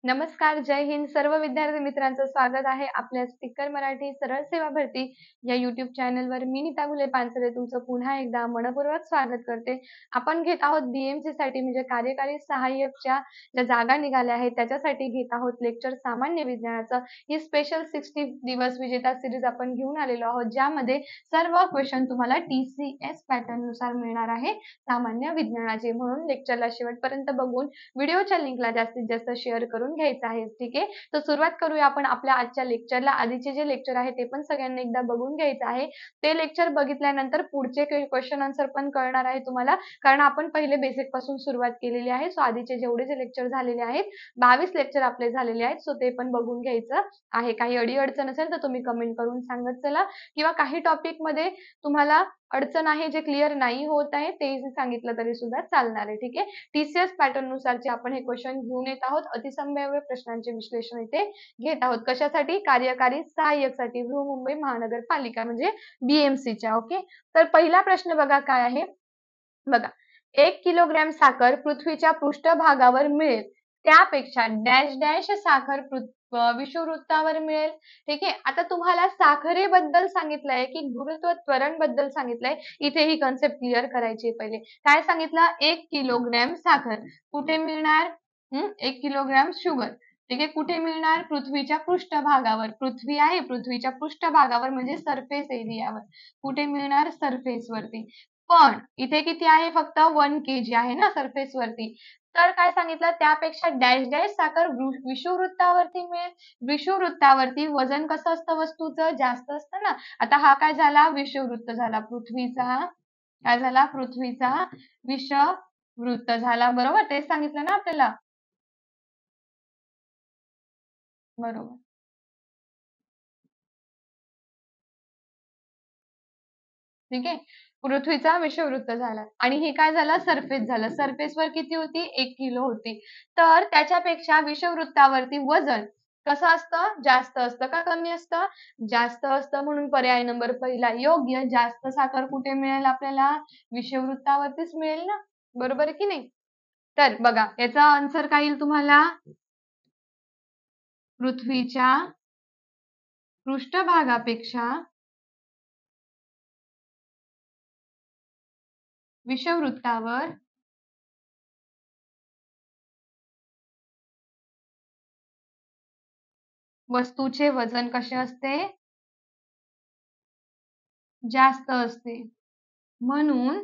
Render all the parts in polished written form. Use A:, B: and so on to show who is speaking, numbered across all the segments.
A: नमस्कार, जय हिंद. सर्व विद्यार्थी मित्रांचं स्वागत आहे आपल्या स्पीकर मराठी सरळ सेवा भरती या YouTube चॅनलवर. मी नीता घुले पानसरे तुमचं पुन्हा एकदा मनपूर्वक स्वागत करते. आपण घेत आहोत BMC साठी म्हणजे कार्यकारी सहाय्यकच्या ज्या जागा निघाल्या आहेत त्याच्यासाठी घेत आहोत लेक्चर सामान्य विज्ञानाचं. ही स्पेशल 60 दिवस विजेता सिरीज आपण घेऊन आलेलो आहोत, ज्यामध्ये सर्व क्वेश्चन तुम्हाला TCS पॅटर्न नुसार मिळणार आहे सामान्य विज्ञानाचे. म्हणून लेक्चरला शेवटपर्यंत बघून व्हिडिओच्या लिंकला जास्तीत जास्त शेअर करून घ्यायचं आहे. ठीक आहे, तर सुरुवात करूया आपण आपल्या आजच्या लेक्चरला. आधीचे जे लेक्चर आहे ते पण सगळ्यांनी एकदा बघून घ्यायचं आहे. ते लेक्चर बघितल्यानंतर पुढचे क्वेश्चन आन्सर पण कळणार आहे तुम्हाला, कारण आपण पहिले बेसिक पासून सुरुवात केलेली आहे. सो आधीचे जेवढे जे लेक्चर झालेले आहेत 22 लेक्चर आपले झालेले आहेत. सो ते पण बघून घ्यायचं आहे. काही अडीअडचण असेल तर तुम्ही कमेंट करून सांगत चला, किंवा काही टॉपिक मध्ये तुम्हाला अडचण आहे जे क्लिअर नाही होत आहे ते सांगितलं तरी सुद्धा चालणार आहे. ठीक आहे, TCS पॅटर्न नुसारचे आपण हे क्वेश्चन घेऊन येत आहोत. अतिसंभाव्य प्रश्नांचे विश्लेषण इथे घेत आहोत. कशासाठी? कार्यकारी सहाय्यकसाठी, बृहन्मुंबई महानगरपालिका म्हणजे BMCच्या. ओके, तर पहिला प्रश्न बघा काय आहे. बघा, 1 किलोग्रॅम साखर पृथ्वीच्या पृष्ठभागावर मिळेल त्यापेक्षा डॅश डॅश साखर विषुववृत्तावर मिळेल. ठीक आहे, आता तुम्हाला साखरेबद्दल सांगितलंय की गुरुत्व त्वरण बद्दल सांगितलंय. इथे ही कन्सेप्ट क्लिअर करायची पहिले. काय सांगितलं? 1 किलोग्रॅम साखर कुठे मिळणार? 1 किलोग्रॅम शुगर. ठीक आहे, कुठे मिळणार? पृथ्वीच्या पृष्ठभागावर. पृथ्वी आहे, पृथ्वीच्या पृष्ठभागावर म्हणजे सरफेस एरियावर. कुठे मिळणार? सरफेस वरती. पण इथे किती आहे? फक्त 1 kg आहे ना सरफेस वरती. तर काय सांगितलं? त्यापेक्षा डॅश डॅश साखर विषुववृत्तावरती मिळेल. विषुववृत्तावरती वजन कसं असतं वस्तूचं? जास्त असतं ना. आता हा काय झाला? विषुववृत्त झाला पृथ्वीचा. काय झाला? पृथ्वीचा विषुववृत्त झाला. बरोबर, तेच सांगितलं ना आपल्याला. बरोबर. ठीक आहे, पृथ्वीचा विषुववृत्त झाला आणि हे काय झालं? सरफेस झालं. सरफेसवर किती होती? 1 किलो होती. तर त्याच्यापेक्षा विषुववृत्तावरती वजन कसं असतं? जास्त असतं का कमी असतं? जास्त असतं. म्हणून पर्याय नंबर पहिला योग्य. जास्त साखर कुठे मिळेल आपल्याला? विषुववृत्तावरतीच मिळेल ना. बरोबर आहे की नाही? तर बघा, याचा आन्सर काय येईल तुम्हाला? पृथ्वीच्या पृष्ठभागापेक्षा विषुववृत्तावर वस्तूचे वजन कसे असते? जास्त असते. म्हणून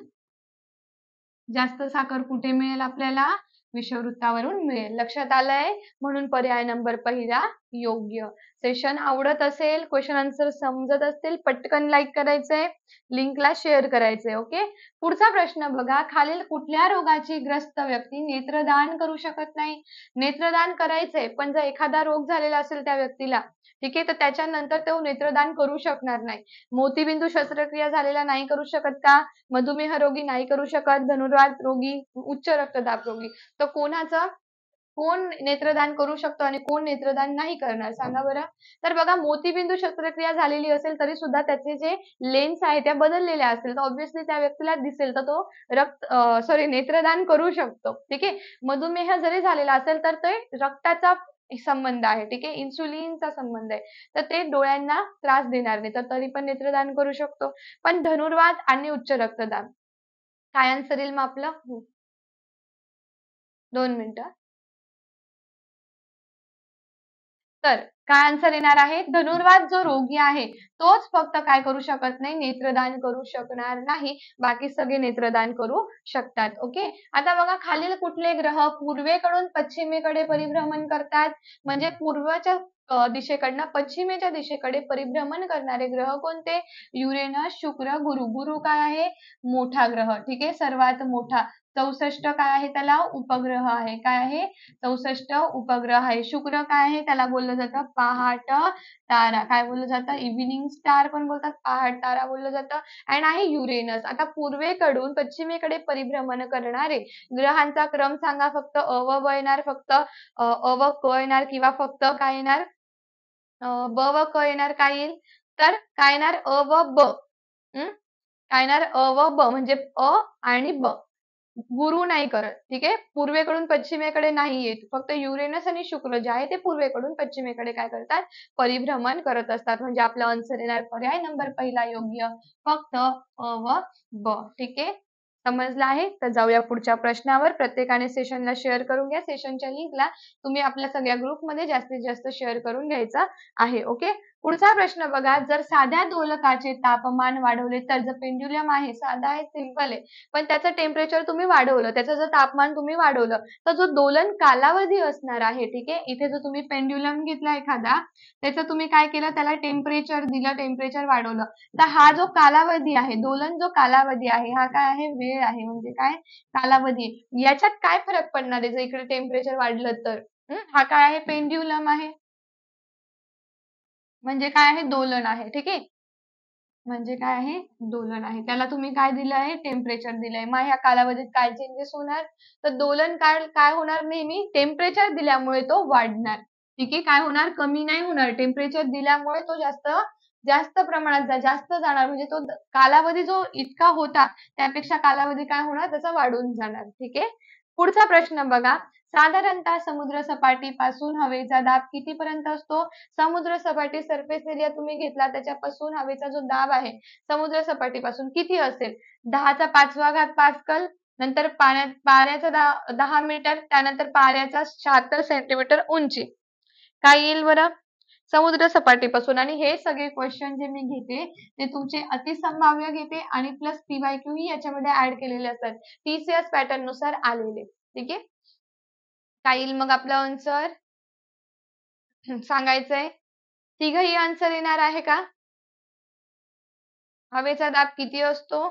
A: जास्त साखर कुठे मिळेल आपल्याला? विषुववृत्तावरून मिळेल. लक्षात आलंय? म्हणून पर्याय नंबर पहिला योग्य. सेशन आवडत असेल, क्वेश्चन आन्सर समजत असतील, पटकन लाईक करायचंय, लिंकला शेअर करायचंय. ओके, पुढचा प्रश्न बघा. खालील कुठल्या रोगाची ग्रस्त व्यक्ती नेत्रदान करू शकत नाही? नेत्रदान करायचंय, पण जर एखादा रोग झालेला असेल त्या व्यक्तीला, ठीक आहे, तर त्याच्यानंतर तो नेत्रदान करू शकणार नाही. मोतीबिंदू शस्त्रक्रिया झालेला नाही करू शकत का? मधुमेह रोगी नाही करू शकत, धनुर्वात रोगी, उच्च रक्तदाब रोगी. तर कोण नेत्रदान करू शकतो आणि कोण नेत्रदान नाही करणार सांगा बरं. तर बघा, मोतीबिंदू शस्त्रक्रिया झालेली असेल तरी सुद्धा त्याचे जे लेन्स आहे त्या बदललेल्या असतील तर ऑब्व्हियसली त्या व्यक्तीला दिसेल, तर तो नेत्रदान करू शकतो. ठीक आहे, मधुमेह जरी झालेला असेल तर ते रक्ताचा संबंध आहे. ठीक आहे, इन्सुलिनचा संबंध आहे, तर ते डोळ्यांना त्रास देणार नाही, तर तरी पण नेत्रदान करू शकतो. पण धनुर्वात आणि उच्च रक्तदाब काय आन्सर येईल मग आपलं? 2 मिनिटं. तर काय आन्सर येणार आहे? धनुर्वात जो रोगी आहे तोच फक्त काय करू शकत नाही? नेत्रदान करू शकणार नाही. बाकी सगळे नेत्रदान करू शकतात. ओके, आता बघा, खालील कुठले ग्रह पूर्वेकडून पश्चिमेकडे परिभ्रमण करतात? म्हणजे पूर्वच्या दिशेकडनं पश्चिमेच्या दिशेकडे परिभ्रमण करणारे ग्रह कोणते? युरेनस, शुक्र, गुरु. गुरु काय आहे? मोठा ग्रह. ठीक आहे, सर्वात मोठा. 64 काय आहे? त्याला उपग्रह आहे. काय आहे? 64 उपग्रह आहे. शुक्र काय आहे? त्याला बोललं जातं पहाट तारा. काय बोललं जातं? इव्हिनिंग स्टार पण बोलतात, पहाट तारा बोललं जातं. आणि आहे युरेनस. आता पूर्वेकडून पश्चिमेकडे परिभ्रमण करणारे ग्रहांचा क्रम सांगा फक्त. अ व ब येणार फक्त, अ व क येणार, किंवा फक्त काय येणार? ब व क येणार. काय येईल? तर काय येणार? अ व ब. काय येणार? अ व ब म्हणजे अ आणि ब. गुरु नाही करत. ठीक आहे. पूर्वेकडून पश्चिमेकडे नाही येत. फक्त युरेनस आणि शुक्र जे आहे ते पूर्वेकडून पश्चिमेकडे काय करतात, परिभ्रमण करत असतात. म्हणजे आपला आन्सर येणार पर्याय नंबर पहिला योग्य. फक्त अ व ब. ठीक आहे. समजलं आहे? तर जाऊया पुढच्या प्रश्नावर. प्रत्येकाने सेशनला शेअर करून घ्या. सेशनच्या लिंकला तुम्ही आपल्या सगळ्या ग्रुपमध्ये जास्तीत जास्त शेअर करून घ्यायचा आहे. ओके. पुढचा प्रश्न बघा. जर साध्या दोलकाचे तापमान वाढवले तर, जर पेंड्युलम आहे, साधा आहे, सिंपल आहे, पण त्याचं टेम्परेचर तुम्ही वाढवलं, त्याचं जर तापमान तुम्ही वाढवलं, तर जो दोलन कालावधी असणार आहे, ठीक आहे, इथे जर तुम्ही पेंड्युलम घेतला एखादा, त्याचं तुम्ही काय केलं, त्याला टेम्परेचर दिलं, टेम्परेचर वाढवलं, तर हा जो कालावधी आहे, दोलन जो कालावधी आहे, हा काय आहे, वेळ आहे. म्हणजे काय, कालावधी आहे. याच्यात काय फरक पडणार आहे जर इकडे टेम्परेचर वाढलं तर? हा काय आहे, पेंड्युलम आहे. म्हणजे काय आहे, दोलन आहे. ठीक आहे. म्हणजे काय आहे, दोलन आहे. त्याला तुम्ही काय दिलं आहे, टेम्परेचर दिलंय. मग ह्या कालावधीत काय चेंजेस होणार, तर दोलन काळ काय होणार, नेहमी टेम्परेचर दिल्यामुळे तो वाढणार. ठीक आहे. काय होणार, कमी नाही होणार. टेम्परेचर दिल्यामुळे तो जास्त जास्त प्रमाणात जास्त जाणार. म्हणजे तो कालावधी जो इतका होता त्यापेक्षा कालावधी काय होणार, त्याचा वाढून जाणार. ठीक आहे. पुढचा प्रश्न बघा. साधारणतः समुद्र सपाटीपासून हवेचा दाब कितीपर्यंत असतो? समुद्र सपाटी सरफेस एरिया तुम्ही घेतला, त्याच्यापासून हवेचा जो दाब आहे समुद्र सपाटीपासून किती असेल? 10⁵ पास्कल, नंतर पाण्याचा 10 मीटर, त्यानंतर पाण्याचा 76 सेंटीमीटर उंची. काय येईल बरं? समुद्र सपाटीपासून. आणि हे सगळे क्वेश्चन जे मी घेते ते तुमचे अतिसंभाव्य घेते आणि प्लस PYQ ही याच्यामध्ये ऍड केलेले असतात. TCS पॅटर्न नुसार आलेले. ठीक आहे. काय येईल मग आपलं आन्सर? सांगायचंय. तिघही आन्सर येणार आहे का? हवेचा दाब किती असतो?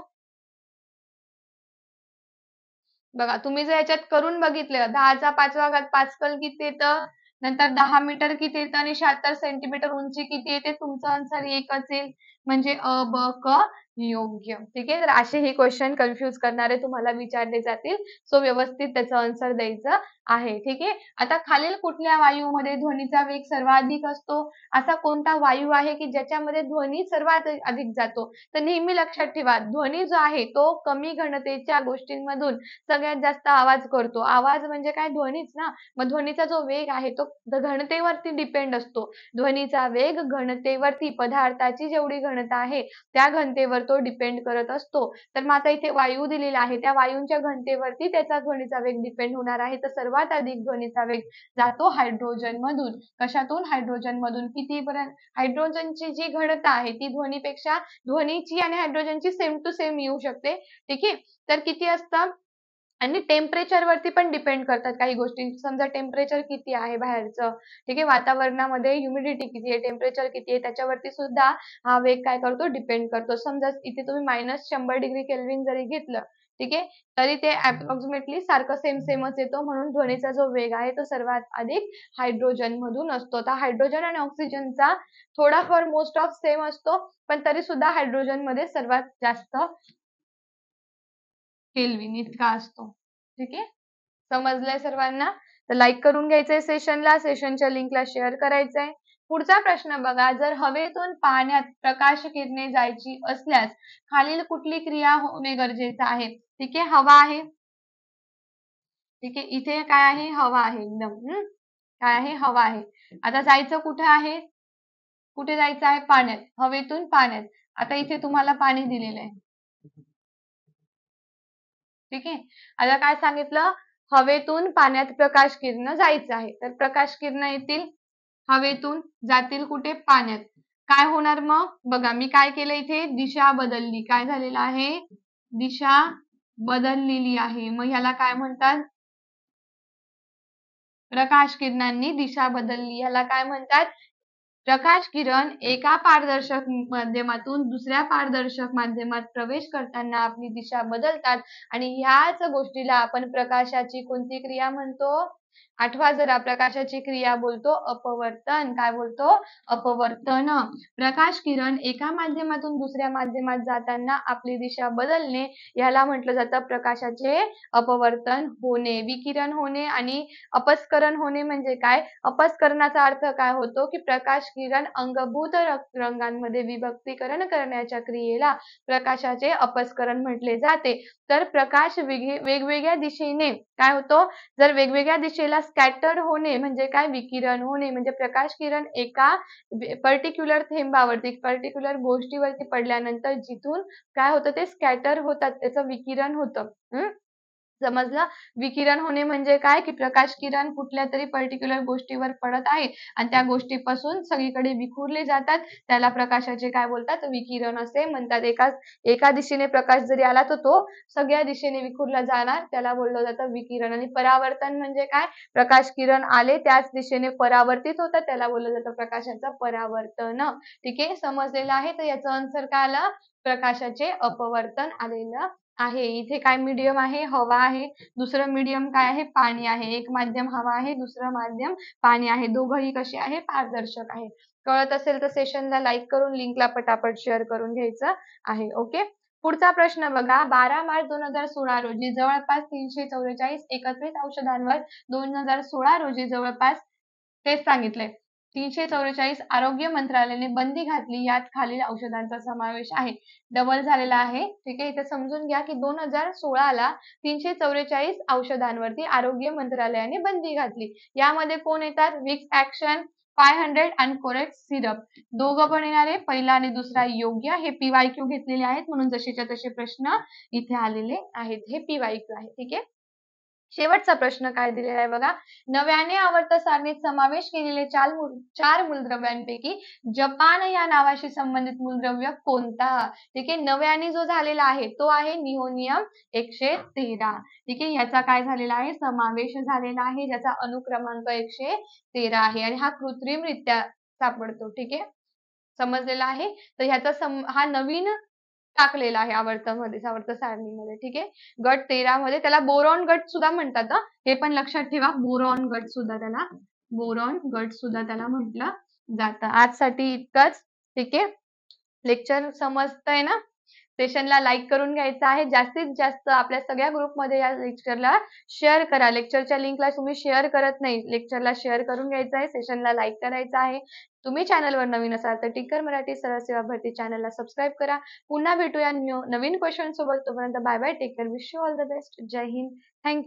A: बघा, तुम्ही जर याच्यात करून बघितलं, 10⁵ पास्कल किती येतं, नंतर 10 मीटर किती येतं आणि 76 सेंटीमीटर उंची किती येते, तुमचं आन्सर एकच येईल. म्हणजे अ, ब, क योग्य. ठीक आहे. तर असे हे क्वेश्चन कन्फ्युज करणारे तुम्हाला विचारले जातील. सो व्यवस्थित त्याचं आन्सर द्यायचं आहे. ठीक आहे. आता खालील कुठल्या वायूमध्ये ध्वनीचा वेग सर्वाधिक असतो? असा कोणता वायू आहे की ज्याच्यामध्ये ध्वनी सर्वात अधिक जातो? तर नेहमी लक्षात ठेवा, ध्वनी जो आहे तो कमी घनतेच्या गोष्टींमधून सगळ्यात जास्त आवाज करतो. आवाज म्हणजे काय, ध्वनीच ना. मग ध्वनीचा जो वेग आहे तो घनतेवरती डिपेंड असतो. ध्वनीचा वेग घनतेवरती, पदार्थाची जेवढी घनता आहे त्या घनतेवर तो डिपेंड करत असतो. तर मग आता इथे वायू दिलेला आहे, त्या वायूंच्या घनतेवरती त्याचा ध्वनीचा वेग डिपेंड होणार आहे. तर सर्वात अधिक ध्वनीचा वेग जातो हायड्रोजन मधून. कशातून? हायड्रोजन मधून. कितीपर्यंत? हायड्रोजनची जी घनता आहे ती ध्वनीची आणि हायड्रोजनची सेम टू सेम येऊ शकते. ठीक आहे. तर किती असतं? आणि टेम्परेचर वरती पण डिपेंड करतात काही गोष्टी. समजा टेम्परेचर किती आहे बाहेरचं, ठीक आहे, वातावरणामध्ये ह्युमिडिटी किती आहे, टेम्परेचर किती आहे, त्याच्यावरती सुद्धा हा वेग काय करतो, डिपेंड करतो. समजा इथे तुम्ही -100 डिग्री केल्विन जरी घेतलं, ठीक आहे, तरी ते अप्रॉक्सिमेटली सारखं सेमच येतो. म्हणून ध्वनीचा जो वेग आहे तो सर्वात अधिक हायड्रोजन मधून असतो. तर हायड्रोजन आणि ऑक्सिजनचा थोडाफार मोस्ट ऑफ सेम असतो, पण तरी सुद्धा हायड्रोजन मध्ये सर्वात जास्त केल्विन इतका असतो. ठीक आहे. समजलंय सर्वांना? तर लाईक करून घ्यायचंय सेशनला, सेशनच्या लिंकला शेअर करायचंय. पुढचा प्रश्न बघा. जर हवेतून पाण्यात प्रकाश किरणे जायची असल्यास खालील कुठली क्रिया होणे गरजेचं आहे? ठीक आहे. हवा आहे. ठीक आहे. इथे काय आहे? हवा आहे एकदम. काय आहे? हवा आहे. आता जायचं कुठे आहे? कुठे जायचं आहे? पाण्यात. हवेतून पाण्यात. आता इथे तुम्हाला पाणी दिलेलं आहे. ठीक आहे. आता काय सांगितलं, हवेतून पाण्यात प्रकाश किरण जायचं आहे. तर प्रकाश किरण येतील हवेतून, जातील कुठे? पाण्यात. काय होणार मग? बघा, मी काय केलं इथे, दिशा बदलली. काय झालेलं आहे? दिशा बदललेली आहे. मग ह्याला काय म्हणतात? प्रकाश किरणांनी दिशा बदलली. ह्याला काय म्हणतात? प्रकाश किरण एका पारदर्शक माध्यमातून दुसऱ्या पारदर्शक माध्यमात प्रवेश करताना आपली दिशा बदलतात आणि ह्याच गोष्टीला आपण प्रकाशाची कोणती क्रिया म्हणतो? 8वा जरा प्रकाशाची क्रिया बोलतो अपवर्तन. काय बोलतो? अपवर्तन. प्रकाश किरण एका माध्यमातून दुसऱ्या माध्यमात जाताना आपली दिशा बदलणे याला म्हटलं जातं प्रकाशाचे अपवर्तन होणे. विकिरण होणे आणि अपस्करण होणे म्हणजे काय? अपस्करणाचा अर्थ काय होतो की प्रकाश किरण अंगभूत रंगांमध्ये विभक्तीकरण करण्याच्या क्रियेला प्रकाशाचे अपस्करण म्हटले जाते. तर प्रकाश वेगवेगळ्या दिशेने काय होतो? जर वेगवेगळ्या दिशेला स्कॅटर्ड होणे म्हणजे काय? विकिरण होणे म्हणजे प्रकाश किरण एका पर्टिक्युलर थेंबावरती पर्टिक्युलर गोष्टीवरती पडल्यानंतर जिथून काय होतं ते स्कॅटर होतात त्याचं विकिरण होतं. समजलं? विकिरण होणे म्हणजे काय? की प्रकाश किरण कुठल्या तरी पर्टिक्युलर गोष्टीवर पडत आहे आणि त्या गोष्टीपासून सगळीकडे विखुरले जातात. त्याला प्रकाशाचे काय बोलतात? विकिरण असे म्हणतात. एका दिशेने प्रकाश जरी आला तर तो सगळ्या दिशेने विखुरला जाणार त्याला बोललं जातं विकिरण. आणि परावर्तन म्हणजे काय? प्रकाश किरण आले त्याच दिशेने परावर्तित होतात त्याला बोललं जातं प्रकाशाचं परावर्तन. ठीक आहे? समजलेलं आहे. तर याचं आन्सर काय आलं? प्रकाशाचे अपवर्तन आलेलं आहे. इथे काय मीडियम आहे? हवा आहे. दुसरं मीडियम काय आहे? पाणी आहे. एक माध्यम हवा आहे, दुसरं माध्यम पाणी आहे. दोघंही कसे आहे? पारदर्शक आहे. कळत असेल तर सेशनला लाईक करून लिंकला पटापट शेअर करून घ्यायचं आहे. ओके. पुढचा प्रश्न बघा. 12 मार्च 2016 रोजी जवळपास 344 एकत्रित औषधांवर 2016 रोजी जवळपास तेच सांगितलंय. 344 आरोग्य मंत्रालयाने बंदी घातली यात खालील औषधांचा समावेश आहे. डबल झालेला आहे. ठीक आहे. इथे समजून घ्या की 2016ला 344 औषधांवरती आरोग्य मंत्रालयाने बंदी घातली. यामध्ये कोण येतात? विक्स ॲक्शन 500 आणि कोरेक्स सिरप. दोघं पण येणार आहे. पहिला आणि दुसरा योग्य. हे PYQ घेतलेले आहेत म्हणून जसेच्या तसे प्रश्न इथे आलेले आहेत. हे PYQ आहे. ठीक आहे. शेवटचा प्रश्न काय दिलेला आहे बघा. नव्याने आवर्त सारणीत समावेश केलेले 4 मूलद्रव्यांपैकी जपान या नावाशी संबंधित मूलद्रव्य कोणता? ठीक आहे. नव्याने जो झालेला आहे तो आहे निओनियम 113. ठीक आहे. याचा काय झालेला आहे? समावेश झालेला आहे ज्याचा अणुक्रमांक 113 आहे आणि हा कृत्रिमरित्या सापडतो. ठीक आहे. समजलेला आहे. तर ह्याचा हा नवीन टाकलेला आहे आवर्त सारणीमध्ये. ठीक आहे. गट 13 मध्ये त्याला बोरॉन गट सुद्धा म्हणतात. हे पण लक्षात ठेवा. बोरॉन गट सुद्धा त्याला म्हटलं जातं. आजसाठी इतकंच. ठीक आहे. लेक्चर समजतंय ना? सेशनला लाईक करून घ्यायचं आहे. जास्तीत जास्त आपल्या सगळ्या ग्रुपमध्ये या लेक्चरला शेअर करा. लेक्चरच्या लिंकला तुम्ही शेअर करत नाही. लेक्चरला शेअर करून घ्यायचं आहे. सेशनला लाईक करायचं आहे. तुम्ही चॅनलवर नवीन असाल तर टिकर मराठी सरळ सेवा भरती चॅनलला सबस्क्राईब करा. पुन्हा भेटूया नवीन क्वेश्चन सोबत. तोपर्यंत bye bye. Take care. Wish you all the best. जय हिंद. Thank you.